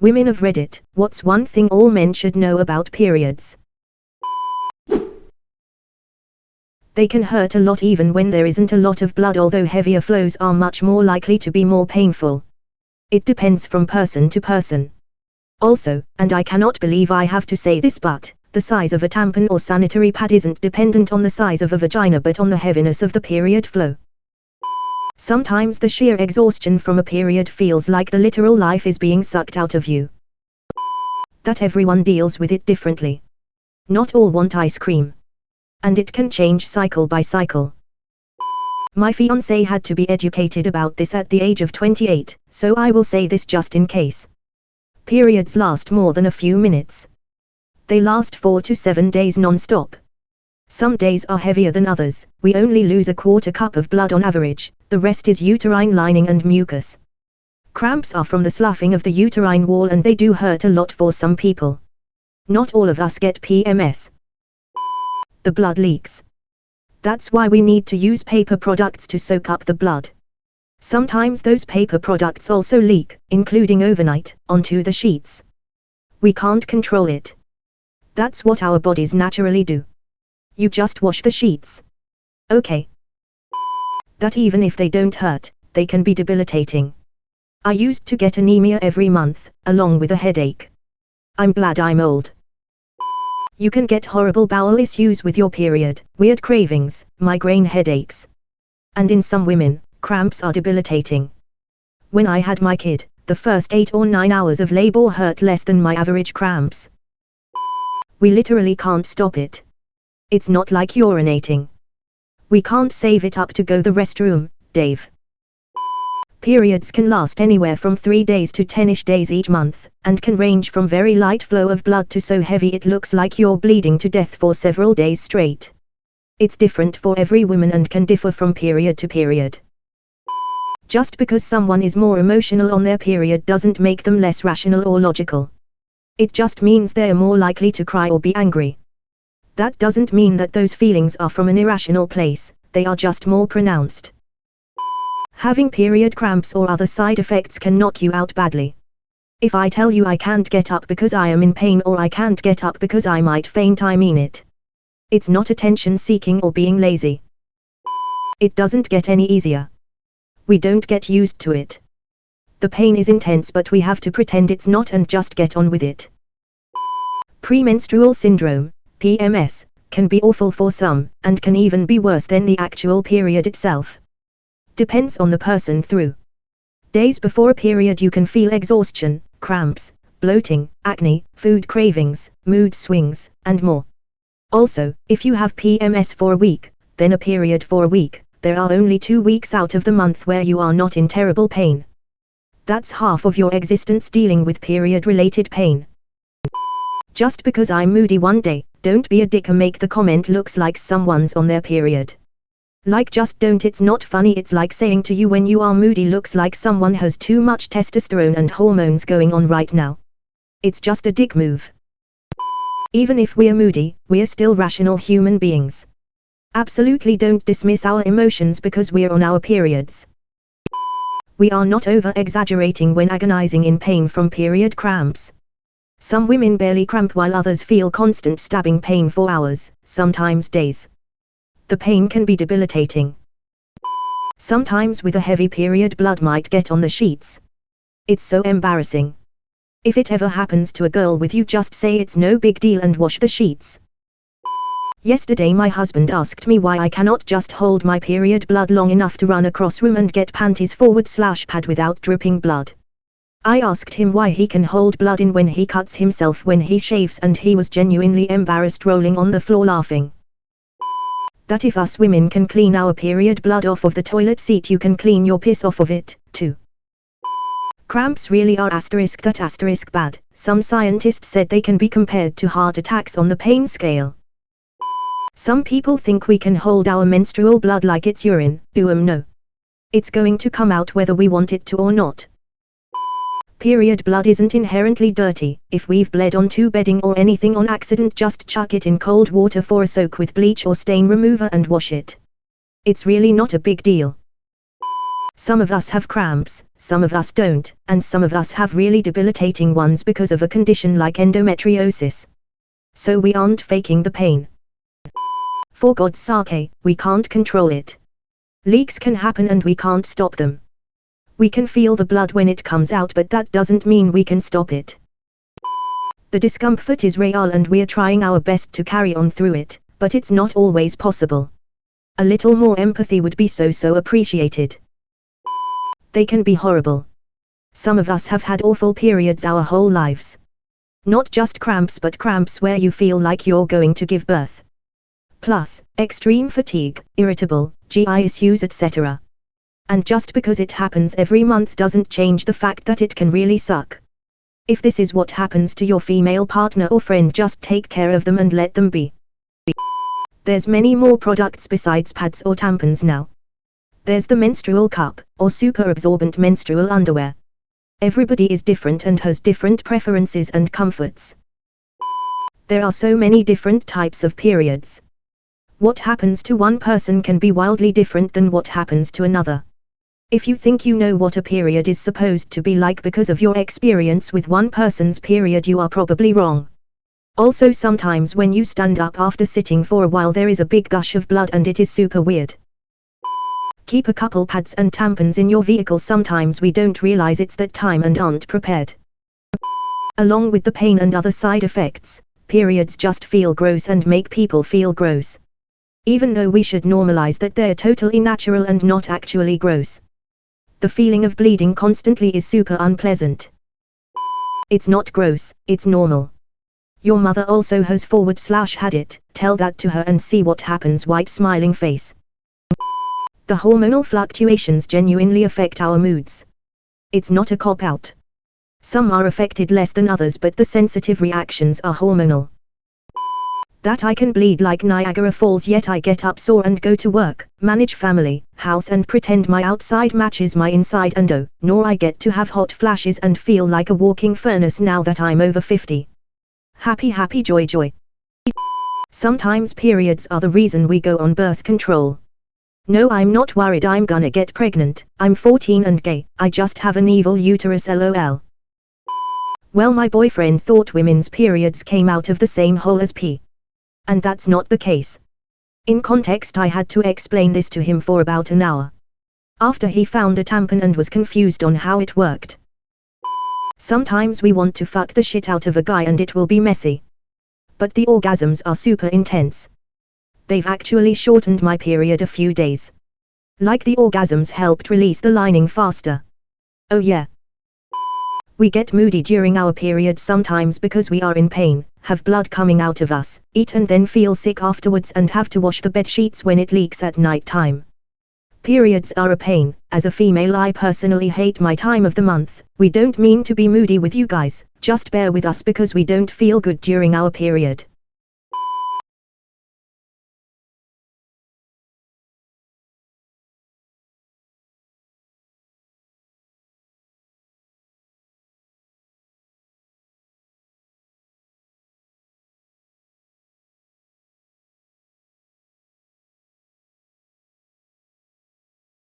Women of Reddit, what's one thing all men should know about periods? They can hurt a lot even when there isn't a lot of blood, although heavier flows are much more likely to be more painful. It depends from person to person. Also, and I cannot believe I have to say this, but the size of a tampon or sanitary pad isn't dependent on the size of a vagina but on the heaviness of the period flow. Sometimes the sheer exhaustion from a period feels like the literal life is being sucked out of you. That everyone deals with it differently. Not all want ice cream. And it can change cycle by cycle. My fiancé had to be educated about this at the age of 28, so I will say this just in case. Periods last more than a few minutes. They last 4 to 7 days non-stop. Some days are heavier than others. We only lose a quarter cup of blood on average, the rest is uterine lining and mucus. Cramps are from the sloughing of the uterine wall and they do hurt a lot for some people. Not all of us get PMS. The blood leaks. That's why we need to use paper products to soak up the blood. Sometimes those paper products also leak, including overnight, onto the sheets. We can't control it. That's what our bodies naturally do. You just wash the sheets. Okay. That even if they don't hurt, they can be debilitating. I used to get anemia every month, along with a headache. I'm glad I'm old. You can get horrible bowel issues with your period, weird cravings, migraine headaches. And in some women, cramps are debilitating. When I had my kid, the first 8 or 9 hours of labor hurt less than my average cramps. We literally can't stop it. It's not like urinating. We can't save it up to go the restroom, Dave. Periods can last anywhere from 3 days to 10-ish days each month, and can range from very light flow of blood to so heavy it looks like you're bleeding to death for several days straight. It's different for every woman and can differ from period to period. Just because someone is more emotional on their period doesn't make them less rational or logical. It just means they're more likely to cry or be angry. That doesn't mean that those feelings are from an irrational place, they are just more pronounced. Having period cramps or other side effects can knock you out badly. If I tell you I can't get up because I am in pain or I can't get up because I might faint, I mean it. It's not attention seeking or being lazy. It doesn't get any easier. We don't get used to it. The pain is intense but we have to pretend it's not and just get on with it. Premenstrual syndrome, PMS, can be awful for some, and can even be worse than the actual period itself. Depends on the person. Through days before a period you can feel exhaustion, cramps, bloating, acne, food cravings, mood swings, and more. Also, if you have PMS for a week, then a period for a week, there are only 2 weeks out of the month where you are not in terrible pain. That's half of your existence dealing with period-related pain. Just because I'm moody one day, don't be a dick and make the comment looks like someone's on their period. Like just don't. It's not funny. It's like saying to you when you are moody looks like someone has too much testosterone and hormones going on right now. It's just a dick move. Even if we're moody, we're still rational human beings. Absolutely don't dismiss our emotions because we're on our periods. We are not over-exaggerating when agonizing in pain from period cramps. Some women barely cramp while others feel constant stabbing pain for hours, sometimes days. The pain can be debilitating. Sometimes with a heavy period blood might get on the sheets. It's so embarrassing. If it ever happens to a girl with you, just say it's no big deal and wash the sheets. Yesterday my husband asked me why I cannot just hold my period blood long enough to run across room and get panties /pad without dripping blood. I asked him why he can hold blood in when he cuts himself when he shaves, and he was genuinely embarrassed, rolling on the floor laughing. That if us women can clean our period blood off of the toilet seat, you can clean your piss off of it, too. Cramps really are *that bad. Some scientists said they can be compared to heart attacks on the pain scale. Some people think we can hold our menstrual blood like it's urine. No. It's going to come out whether we want it to or not. Period blood isn't inherently dirty. If we've bled onto bedding or anything on accident, just chuck it in cold water for a soak with bleach or stain remover and wash it. It's really not a big deal. Some of us have cramps, some of us don't, and some of us have really debilitating ones because of a condition like endometriosis. So we aren't faking the pain. For God's sake, we can't control it. Leaks can happen and we can't stop them. We can feel the blood when it comes out, but that doesn't mean we can stop it. The discomfort is real and we're trying our best to carry on through it, but it's not always possible. A little more empathy would be so appreciated. They can be horrible. Some of us have had awful periods our whole lives. Not just cramps, but cramps where you feel like you're going to give birth. Plus, extreme fatigue, irritable, GI issues, etc. And just because it happens every month doesn't change the fact that it can really suck. If this is what happens to your female partner or friend, just take care of them and let them be. There's many more products besides pads or tampons now. There's the menstrual cup, or super absorbent menstrual underwear. Everybody is different and has different preferences and comforts. There are so many different types of periods. What happens to one person can be wildly different than what happens to another. If you think you know what a period is supposed to be like because of your experience with one person's period, you are probably wrong. Also, sometimes when you stand up after sitting for a while, there is a big gush of blood and it is super weird. Keep a couple pads and tampons in your vehicle. Sometimes we don't realize it's that time and aren't prepared. Along with the pain and other side effects, periods just feel gross and make people feel gross. Even though we should normalize that they're totally natural and not actually gross. The feeling of bleeding constantly is super unpleasant. It's not gross, it's normal. Your mother also has /had it, tell that to her and see what happens. White smiling face. The hormonal fluctuations genuinely affect our moods. It's not a cop-out. Some are affected less than others, but the sensitive reactions are hormonal. That I can bleed like Niagara Falls, yet I get up sore and go to work, manage family, house and pretend my outside matches my inside, and oh, nor I get to have hot flashes and feel like a walking furnace now that I'm over 50. Happy joy. Sometimes periods are the reason we go on birth control. No, I'm not worried I'm gonna get pregnant, I'm 14 and gay, I just have an evil uterus, lol. Well, my boyfriend thought women's periods came out of the same hole as pee. And that's not the case. In context, I had to explain this to him for about an hour. After he found a tampon and was confused on how it worked. Sometimes we want to fuck the shit out of a guy and it will be messy. But the orgasms are super intense. They've actually shortened my period a few days. Like the orgasms helped release the lining faster. Oh yeah. We get moody during our period sometimes because we are in pain, have blood coming out of us, eat and then feel sick afterwards and have to wash the bed sheets when it leaks at night time. Periods are a pain. As a female, I personally hate my time of the month. We don't mean to be moody with you guys, just bear with us because we don't feel good during our period.